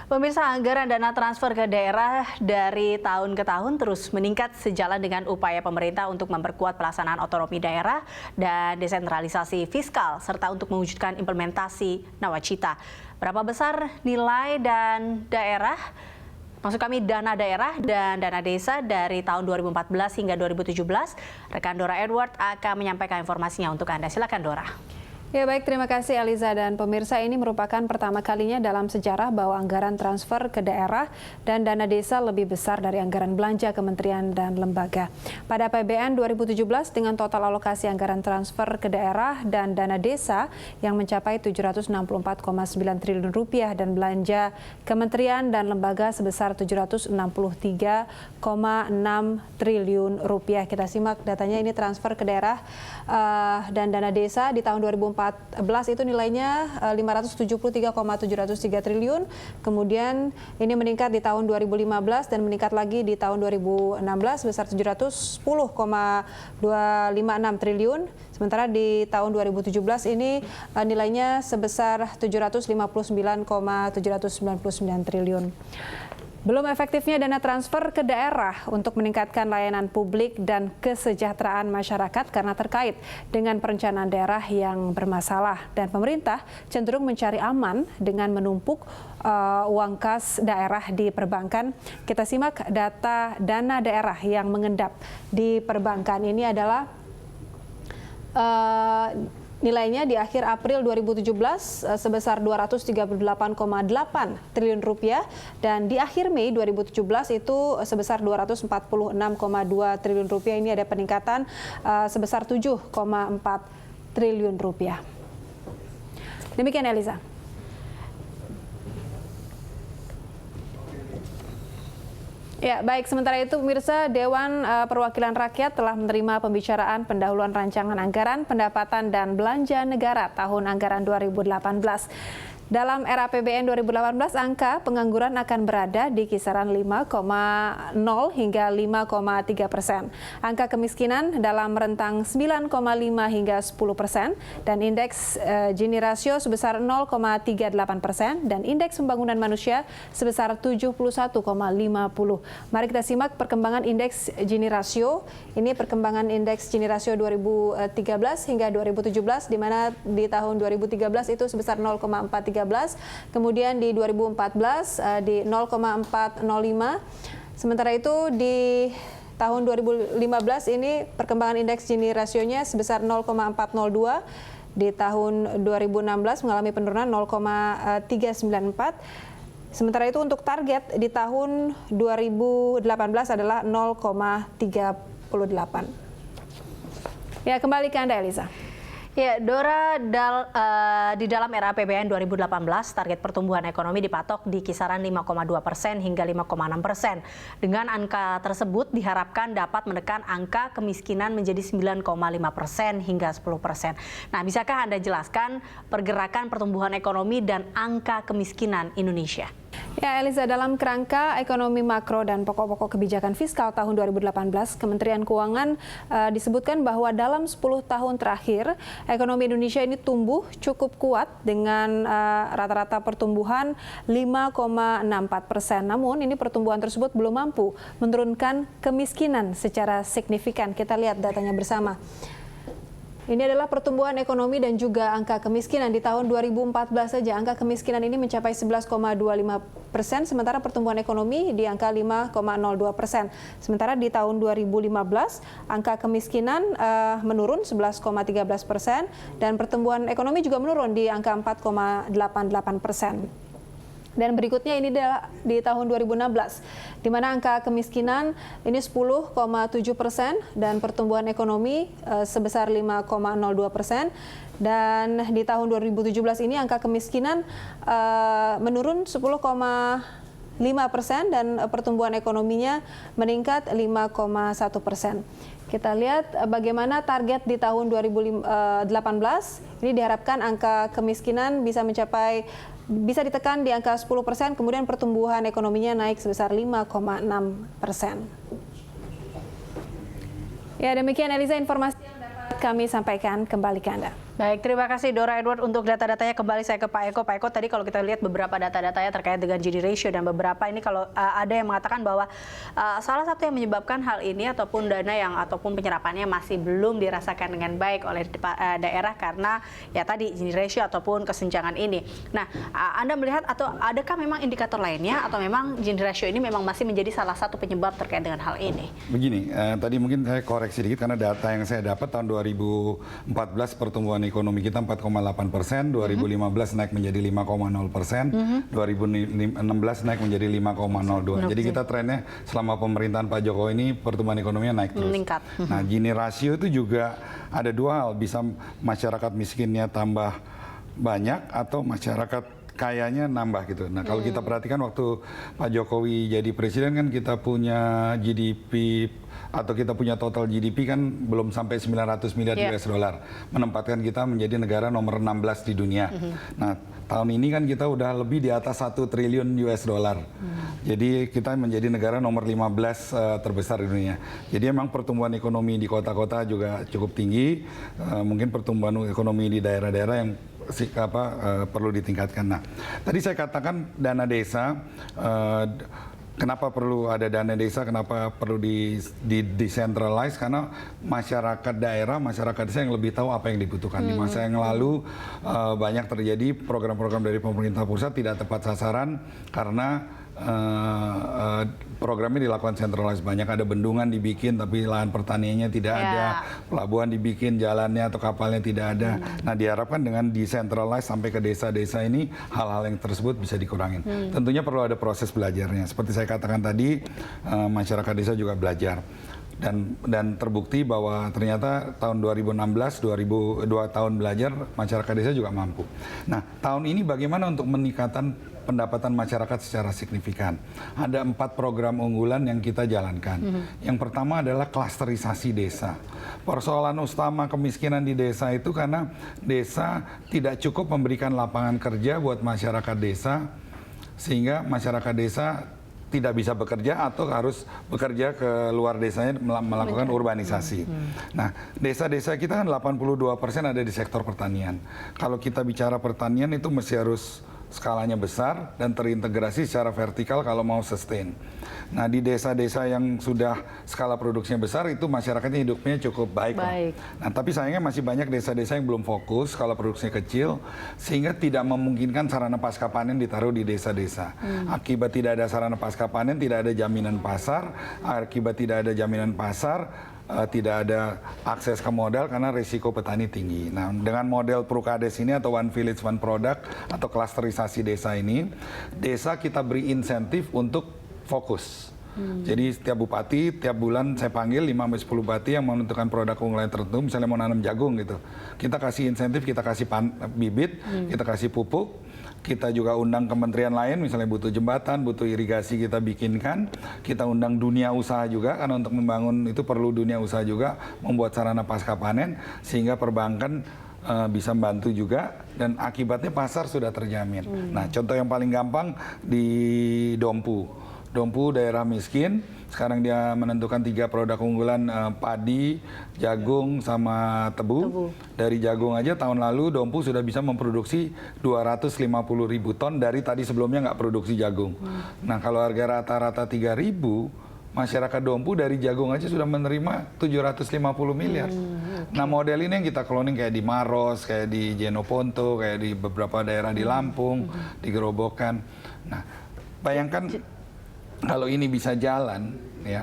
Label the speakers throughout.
Speaker 1: Pemirsa, anggaran dana transfer ke daerah dari tahun ke tahun terus meningkat sejalan dengan upaya pemerintah untuk memperkuat pelaksanaan otonomi daerah dan desentralisasi fiskal, serta untuk mewujudkan implementasi nawacita. Berapa besar nilai dan dana daerah dan dana desa dari tahun 2014 hingga 2017? Rekan Dora Edward akan menyampaikan informasinya untuk Anda. Silakan Dora.
Speaker 2: Ya baik, terima kasih Aliza dan pemirsa. Ini merupakan pertama kalinya dalam sejarah bahwa anggaran transfer ke daerah dan dana desa lebih besar dari anggaran belanja kementerian dan lembaga. Pada APBN 2017 dengan total alokasi anggaran transfer ke daerah dan dana desa yang mencapai 764,9 triliun rupiah dan belanja kementerian dan lembaga sebesar 763,6 triliun rupiah. Kita simak datanya, ini transfer ke daerah dan dana desa di tahun 2014 itu nilainya 573,703 triliun. Kemudian ini meningkat di tahun 2015 dan meningkat lagi di tahun 2016 sebesar 710,256 triliun. Sementara di tahun 2017 ini nilainya sebesar 759,799 triliun. Belum efektifnya dana transfer ke daerah untuk meningkatkan layanan publik dan kesejahteraan masyarakat karena terkait dengan perencanaan daerah yang bermasalah. Dan pemerintah cenderung mencari aman dengan menumpuk uang kas daerah di perbankan. Kita simak data dana daerah yang mengendap di perbankan. Ini adalah nilainya di akhir April 2017 sebesar 238,8 triliun rupiah dan di akhir Mei 2017 itu sebesar 246,2 triliun rupiah. Ini ada peningkatan sebesar 7,4 triliun rupiah. Demikian Eliza. Ya, baik. Sementara itu, pemirsa, Dewan Perwakilan Rakyat telah menerima pembicaraan pendahuluan rancangan anggaran pendapatan dan belanja negara tahun anggaran 2018. Dalam era APBN 2018, angka pengangguran akan berada di kisaran 5,0 hingga 5,3%. Angka kemiskinan dalam rentang 9,5 hingga 10% dan indeks Gini rasio sebesar 0,38% dan indeks pembangunan manusia sebesar 71,50. Mari kita simak perkembangan indeks Gini rasio. Ini perkembangan indeks Gini rasio 2013 hingga 2017, di mana di tahun 2013 itu sebesar 0,413. Kemudian di 2014 di 0,405. Sementara itu di tahun 2015 ini perkembangan indeks Gini rasionya sebesar 0,402. Di tahun 2016 mengalami penurunan 0,394. Sementara itu untuk target di tahun 2018 adalah 0,38. Ya, kembali ke Anda Eliza.
Speaker 1: Ya, Dora, di dalam era APBN 2018, target pertumbuhan ekonomi dipatok di kisaran 5,2% hingga 5,6%. Dengan angka tersebut diharapkan dapat menekan angka kemiskinan menjadi 9,5% hingga 10%. Nah, bisakah Anda jelaskan pergerakan pertumbuhan ekonomi dan angka kemiskinan Indonesia?
Speaker 2: Ya, Eliza, dalam kerangka ekonomi makro dan pokok-pokok kebijakan fiskal tahun 2018, Kementerian Keuangan disebutkan bahwa dalam 10 tahun terakhir, ekonomi Indonesia ini tumbuh cukup kuat dengan rata-rata pertumbuhan 5,64%. Namun, ini pertumbuhan tersebut belum mampu menurunkan kemiskinan secara signifikan. Kita lihat datanya bersama. Ini adalah pertumbuhan ekonomi dan juga angka kemiskinan. Di tahun 2014 saja angka kemiskinan ini mencapai 11,25%, sementara pertumbuhan ekonomi di angka 5,02%. Sementara di tahun 2015 angka kemiskinan menurun 11,13% dan pertumbuhan ekonomi juga menurun di angka 4,88%. Dan berikutnya ini di tahun 2016, di mana angka kemiskinan ini 10,7% dan pertumbuhan ekonomi sebesar 5,02%. Dan di tahun 2017 ini angka kemiskinan menurun 10,5% dan pertumbuhan ekonominya meningkat 5,1%. Kita lihat bagaimana target di tahun 2018. Ini diharapkan angka kemiskinan bisa ditekan di angka 10%, kemudian pertumbuhan ekonominya naik sebesar 5,6%. Ya, demikian Eliza informasi yang dapat kami sampaikan kembali ke Anda.
Speaker 1: Baik, terima kasih Dora Edward untuk data-datanya. Kembali saya ke Pak Eko. Pak Eko, tadi kalau kita lihat beberapa data-datanya terkait dengan Gini ratio dan beberapa ini kalau ada yang mengatakan bahwa salah satu yang menyebabkan hal ini ataupun dana yang ataupun penyerapannya masih belum dirasakan dengan baik oleh daerah karena ya tadi Gini ratio ataupun kesenjangan ini. Nah, Anda melihat atau adakah memang indikator lainnya atau memang Gini ratio ini memang masih menjadi salah satu penyebab terkait dengan hal ini?
Speaker 3: Begini, tadi mungkin saya koreksi sedikit karena data yang saya dapat tahun 2014 pertumbuhan ekonomi kita 4,8%, 2015 naik menjadi 5,0%, 2016 naik menjadi 5,02%. Jadi kita trennya selama pemerintahan Pak Jokowi ini pertumbuhan ekonominya naik terus.
Speaker 1: Meningkat.
Speaker 3: Nah, Gini rasio itu juga ada dua hal, bisa masyarakat miskinnya tambah banyak atau masyarakat kayaknya nambah gitu. Nah, kalau kita perhatikan waktu Pak Jokowi jadi presiden kan kita punya GDP atau kita punya total GDP kan belum sampai 900 miliar US dollar. Menempatkan kita menjadi negara nomor 16 di dunia. Nah, tahun ini kan kita udah lebih di atas 1 triliun US dollar. Jadi kita menjadi negara nomor 15 terbesar di dunia. Jadi emang pertumbuhan ekonomi di kota-kota juga cukup tinggi. Mungkin pertumbuhan ekonomi di daerah-daerah yang perlu ditingkatkan. Nah, tadi saya katakan dana desa, kenapa perlu ada dana desa, kenapa perlu di decentralize, karena masyarakat daerah, masyarakat desa yang lebih tahu apa yang dibutuhkan. Di masa yang lalu banyak terjadi program-program dari pemerintah pusat tidak tepat sasaran karena programnya dilakukan centralized. Banyak ada bendungan dibikin tapi lahan pertaniannya tidak ada, pelabuhan dibikin, jalannya atau kapalnya tidak ada. Nah, diharapkan dengan decentralized sampai ke desa-desa ini hal-hal yang tersebut bisa dikurangin. Tentunya perlu ada proses belajarnya. Seperti saya katakan tadi, masyarakat desa juga belajar. Dan terbukti bahwa ternyata tahun 2016, 2 tahun belajar, masyarakat desa juga mampu. Nah, tahun ini bagaimana untuk meningkatkan pendapatan masyarakat secara signifikan? Ada 4 program unggulan yang kita jalankan. Yang pertama adalah klasterisasi desa. Persoalan utama kemiskinan di desa itu karena desa tidak cukup memberikan lapangan kerja buat masyarakat desa, sehingga masyarakat desa tidak bisa bekerja atau harus bekerja ke luar desanya melakukan urbanisasi. Nah, desa-desa kita kan 82% ada di sektor pertanian. Kalau kita bicara pertanian itu mesti harus skalanya besar dan terintegrasi secara vertikal kalau mau sustain. Nah, di desa-desa yang sudah skala produksinya besar itu masyarakatnya hidupnya cukup baik. Nah, tapi sayangnya masih banyak desa-desa yang belum fokus, skala produksinya kecil, sehingga tidak memungkinkan sarana pasca panen ditaruh di desa-desa. Akibat tidak ada sarana pasca panen, tidak ada jaminan pasar. Akibat tidak ada jaminan pasar, tidak ada akses ke modal karena risiko petani tinggi. Nah, dengan model Prukades ini atau One Village One Product atau klasterisasi desa ini, desa kita beri insentif untuk fokus. Jadi setiap bupati, tiap bulan saya panggil 5-10 bupati yang menentukan produk unggulan tertentu, misalnya mau nanam jagung gitu. Kita kasih insentif, kita kasih bibit, kita kasih pupuk, kita juga undang kementerian lain, misalnya butuh jembatan, butuh irigasi kita bikinkan, kita undang dunia usaha juga, karena untuk membangun itu perlu dunia usaha juga, membuat sarana pasca panen, sehingga perbankan bisa membantu juga, dan akibatnya pasar sudah terjamin. Nah, contoh yang paling gampang di Dompu daerah miskin, sekarang dia menentukan 3 produk unggulan, padi, jagung, sama tebu. Dari jagung aja tahun lalu Dompu sudah bisa memproduksi 250.000 ton dari tadi sebelumnya nggak produksi jagung. Nah, kalau harga rata-rata 3.000, masyarakat Dompu dari jagung aja sudah menerima 750 miliar. Nah, model ini yang kita cloning kayak di Maros, kayak di Jenoponto, kayak di beberapa daerah di Lampung, di Gerobokan. Nah, bayangkan kalau ini bisa jalan, ya,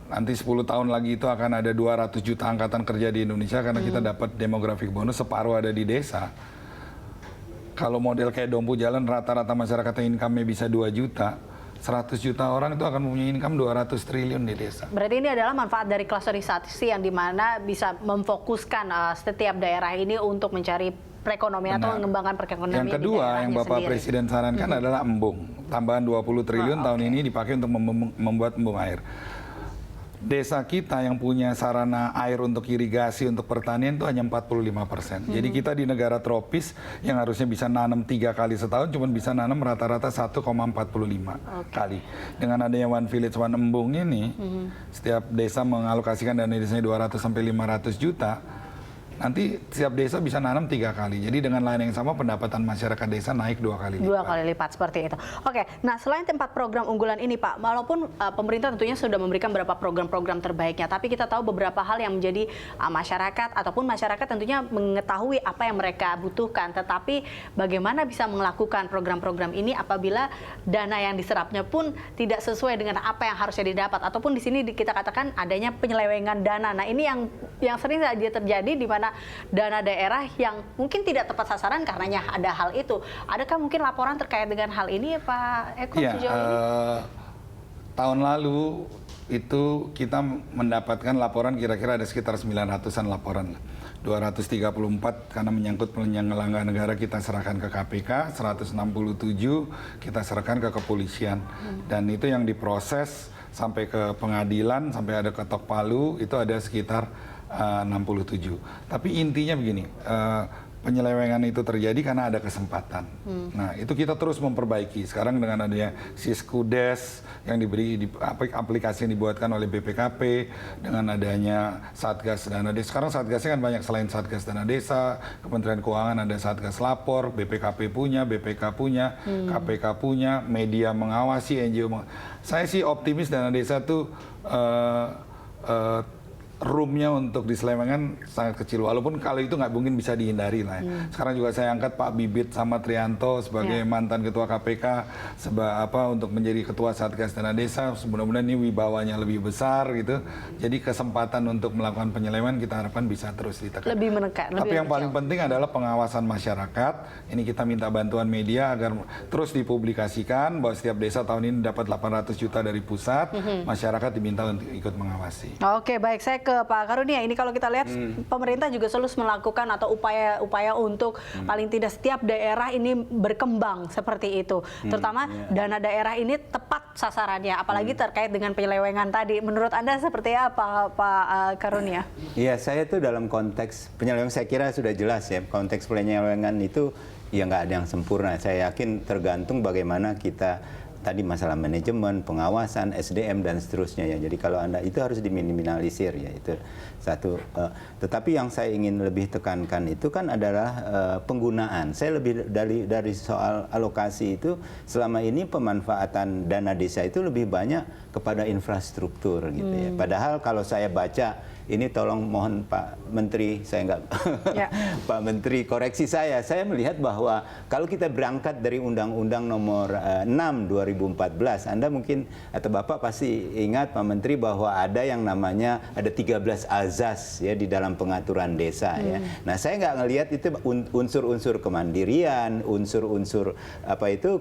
Speaker 3: nanti 10 tahun lagi itu akan ada 200 juta angkatan kerja di Indonesia karena kita dapat demographic bonus, separuh ada di desa. Kalau model kayak Dompu jalan, rata-rata masyarakat income-nya bisa 2 juta, 100 juta orang itu akan punya income 200 triliun di desa.
Speaker 1: Berarti ini adalah manfaat dari klasterisasi yang dimana bisa memfokuskan setiap daerah ini untuk mencari perekonomian atau mengembangkan perekonomian.
Speaker 3: Yang kedua yang Bapak Presiden sarankan adalah embung. Tambahan 20 triliun tahun ini dipakai untuk membuat embung air. desa kita yang punya sarana air untuk irigasi, untuk pertanian itu hanya 45%. Jadi kita di negara tropis yang harusnya bisa nanam 3 kali setahun, cuma bisa nanam rata-rata 1,45 kali. Dengan adanya One Village One Embung ini, setiap desa mengalokasikan dana desanya 200 sampai 500 juta. Nanti setiap desa bisa nanam 3 kali. Jadi dengan lain yang sama pendapatan masyarakat desa naik 2 kali lipat.
Speaker 1: 2 kali lipat seperti itu. Oke, nah selain 4 program unggulan ini Pak, walaupun pemerintah tentunya sudah memberikan beberapa program-program terbaiknya, tapi kita tahu beberapa hal yang menjadi masyarakat ataupun masyarakat tentunya mengetahui apa yang mereka butuhkan. Tetapi bagaimana bisa melakukan program-program ini apabila dana yang diserapnya pun tidak sesuai dengan apa yang harusnya didapat, ataupun di sini kita katakan adanya penyelewengan dana. Nah ini yang sering saja terjadi di mana dana daerah yang mungkin tidak tepat sasaran karenanya ada hal itu. Adakah mungkin laporan terkait dengan hal ini Pak Eko sejauh ini?
Speaker 3: Tahun lalu itu kita mendapatkan laporan kira-kira ada sekitar 900-an laporan. 234 karena menyangkut penyelenggaraan negara kita serahkan ke KPK, 167 kita serahkan ke kepolisian. Dan itu yang diproses sampai ke pengadilan, sampai ada ketok palu, itu ada sekitar 67. Tapi intinya begini, penyelewengan itu terjadi karena ada kesempatan. Nah, itu kita terus memperbaiki. Sekarang dengan adanya Siskudes yang diberi aplikasi yang dibuatkan oleh BPKP, dengan adanya Satgas Dana Desa. Sekarang Satgasnya kan banyak, selain Satgas Dana Desa, Kementerian Keuangan ada Satgas Lapor, BPKP punya, BPK punya, KPK punya, media mengawasi, NGO Saya sih optimis Dana Desa tuh roomnya untuk diselewengkan sangat kecil, walaupun kalau itu nggak mungkin bisa dihindari lah ya. Sekarang juga saya angkat Pak Bibit sama Trianto sebagai mantan ketua KPK untuk menjadi ketua Satgas Dana Desa. Mudah-mudahan ini wibawanya lebih besar gitu. Jadi kesempatan untuk melakukan penyelewengan kita harapkan bisa terus ditekan.
Speaker 1: Lebih menekan.
Speaker 3: Tapi yang paling penting adalah pengawasan masyarakat. Ini kita minta bantuan media agar terus dipublikasikan bahwa setiap desa tahun ini dapat 800 juta dari pusat. Masyarakat diminta untuk ikut mengawasi.
Speaker 1: Oke, baik, saya ke Pak Karunia. Ini kalau kita lihat pemerintah juga selalu melakukan atau upaya untuk paling tidak setiap daerah ini berkembang seperti itu. Terutama dana daerah ini tepat sasarannya, apalagi terkait dengan penyelewengan tadi. Menurut Anda seperti apa Pak Karunia?
Speaker 4: Iya, saya tuh dalam konteks penyelewengan saya kira sudah jelas ya. Konteks penyelewengan itu ya nggak ada yang sempurna. Saya yakin tergantung bagaimana kita tadi masalah manajemen, pengawasan, SDM dan seterusnya ya. Jadi kalau Anda itu harus diminimalisir ya, itu satu. Tetapi yang saya ingin lebih tekankan itu kan adalah penggunaan. Saya lebih dari soal alokasi itu, selama ini pemanfaatan dana desa itu lebih banyak kepada infrastruktur gitu ya. Padahal kalau saya baca ini, tolong mohon Pak Menteri, saya nggak Pak Menteri koreksi saya melihat bahwa kalau kita berangkat dari Undang-Undang Nomor 6 2014, Anda mungkin atau Bapak pasti ingat Pak Menteri bahwa ada yang namanya ada 13 azas ya di dalam pengaturan desa ya. Nah, saya nggak ngelihat itu unsur-unsur kemandirian, unsur-unsur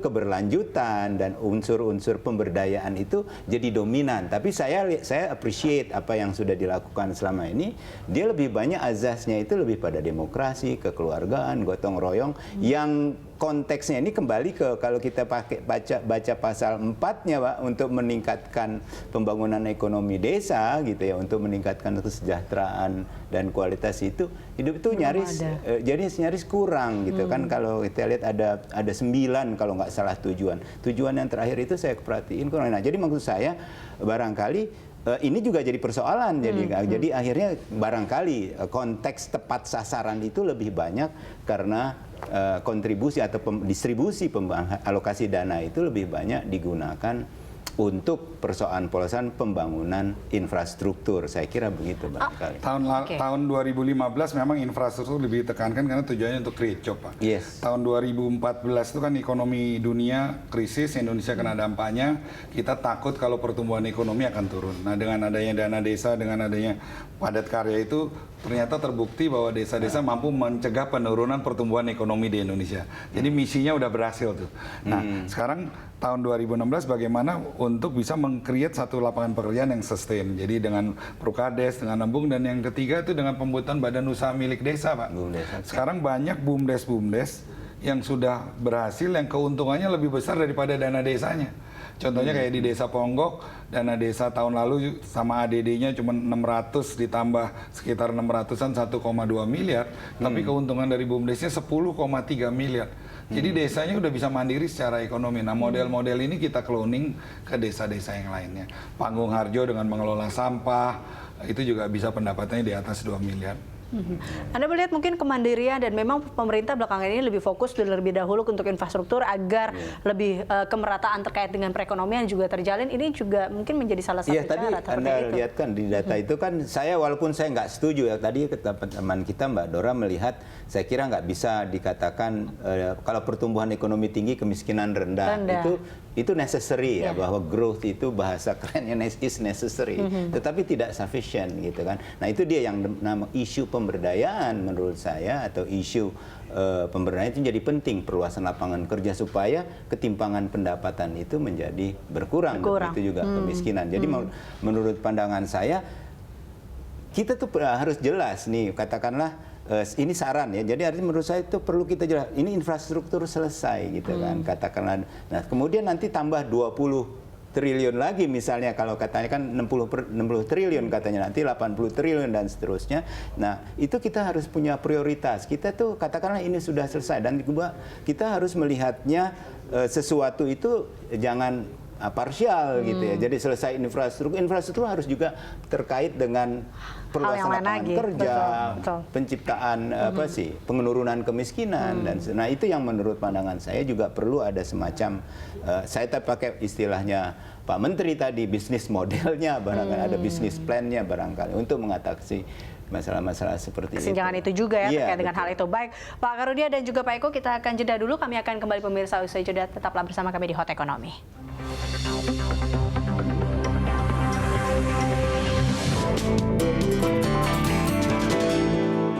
Speaker 4: keberlanjutan dan unsur-unsur pemberdayaan itu jadi dominan. Tapi saya appreciate apa yang sudah dilakukan selama ini. Dia lebih banyak azasnya itu lebih pada demokrasi, kekeluargaan, gotong royong, yang konteksnya ini kembali ke kalau kita baca pasal 4-nya Pak, untuk meningkatkan pembangunan ekonomi desa gitu ya, untuk meningkatkan kesejahteraan dan kualitas hidup itu nyaris kurang gitu kan. Kalau kita lihat ada 9 kalau nggak salah tujuan yang terakhir itu saya perhatiin kurang. Nah, jadi maksud saya barangkali ini juga jadi persoalan. Jadi akhirnya barangkali konteks tepat sasaran itu lebih banyak karena kontribusi atau distribusi alokasi dana itu lebih banyak digunakan untuk persoalan pembangunan infrastruktur. Saya kira begitu barangkali.
Speaker 3: Tahun 2015 memang infrastruktur lebih ditekankan karena tujuannya untuk create job, Pak.
Speaker 4: Yes.
Speaker 3: Tahun 2014 itu kan ekonomi dunia krisis, Indonesia kena dampaknya. Kita takut kalau pertumbuhan ekonomi akan turun. Nah, dengan adanya dana desa, dengan adanya padat karya itu ternyata terbukti bahwa desa-desa mampu mencegah penurunan pertumbuhan ekonomi di Indonesia. Jadi misinya udah berhasil tuh. Nah, sekarang tahun 2016 bagaimana untuk bisa meng-create satu lapangan pekerjaan yang sustain. Jadi dengan Prukades, dengan Embung, dan yang ketiga itu dengan pembuatan badan usaha milik desa, Pak. Sekarang banyak BUMDes yang sudah berhasil, yang keuntungannya lebih besar daripada dana desanya. Contohnya kayak di Desa Ponggok, dana desa tahun lalu sama ADD-nya cuma 600 ditambah sekitar 600-an 1,2 miliar, tapi keuntungan dari BUMDesnya 10,3 miliar. Jadi desanya udah bisa mandiri secara ekonomi. Nah, model-model ini kita cloning ke desa-desa yang lainnya. Panggung Harjo dengan mengelola sampah, itu juga bisa pendapatannya di atas 2 miliar.
Speaker 1: Anda melihat mungkin kemandirian dan memang pemerintah belakangan ini lebih fokus terlebih dahulu untuk infrastruktur agar lebih kemerataan terkait dengan perekonomian juga terjalin. Ini juga mungkin menjadi salah satu cara
Speaker 4: tadi Anda lihat kan di data itu kan saya walaupun saya nggak setuju ya tadi teman kita Mbak Dora melihat saya kira nggak bisa dikatakan kalau pertumbuhan ekonomi tinggi kemiskinan rendah. Itu necessary ya bahwa growth itu bahasa kerennya is necessary tetapi tidak sufficient gitu kan. Nah itu dia yang nama isu pemberdayaan menurut saya atau isu pemberdayaan itu jadi penting perluasan lapangan kerja supaya ketimpangan pendapatan itu menjadi berkurang. Itu juga kemiskinan. Jadi menurut pandangan saya kita tuh harus jelas nih katakanlah ini saran ya. Jadi artinya menurut saya itu perlu kita jelas. Ini infrastruktur selesai gitu kan. Katakanlah. Nah, kemudian nanti tambah 20 triliun lagi misalnya kalau katanya kan 60 triliun katanya nanti 80 triliun dan seterusnya. Nah, itu kita harus punya prioritas. Kita tuh katakanlah ini sudah selesai dan kita harus melihatnya sesuatu itu jangan parsial gitu ya. Jadi selesai infrastruktur harus juga terkait dengan perluasan lapangan kerja, penciptaan penurunan kemiskinan dan nah itu yang menurut pandangan saya juga perlu ada semacam saya pakai istilahnya Pak Menteri tadi bisnis modelnya barangkali ada bisnis plan-nya barangkali untuk mengatasi masalah-masalah seperti itu.
Speaker 1: Kesenjangan itu juga ya terkait dengan hal itu. Baik, Pak Karudia dan juga Pak Eko, kita akan jeda dulu. Kami akan kembali pemirsa usai jeda. Tetaplah bersama kami di Hot Ekonomi.